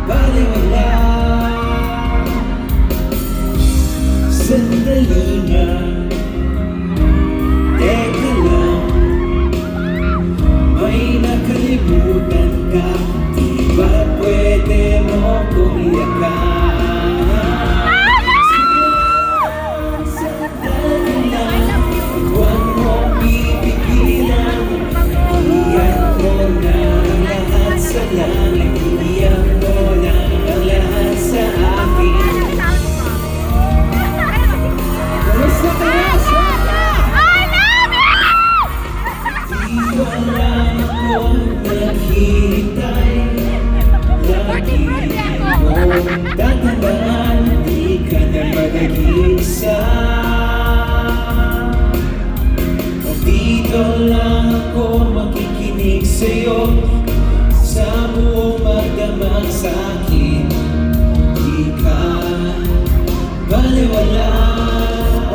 baliwala. Sandali nga, teka lang, may nakalimutan ka. Di ba pwede mo kong iyakan? Sandali lang, huwag mong pipigilan. Iyan ko na ang lahat sa langit. Iyan ko na ang lahat sa akin. Kamusta ka? Di wala akong naghihintay. Lagi mong tatandaan, di ka na mag-iisa. Dito lang ako makikinig sa'yo, sa buong magdamag sa'kin. Di ka baliwala.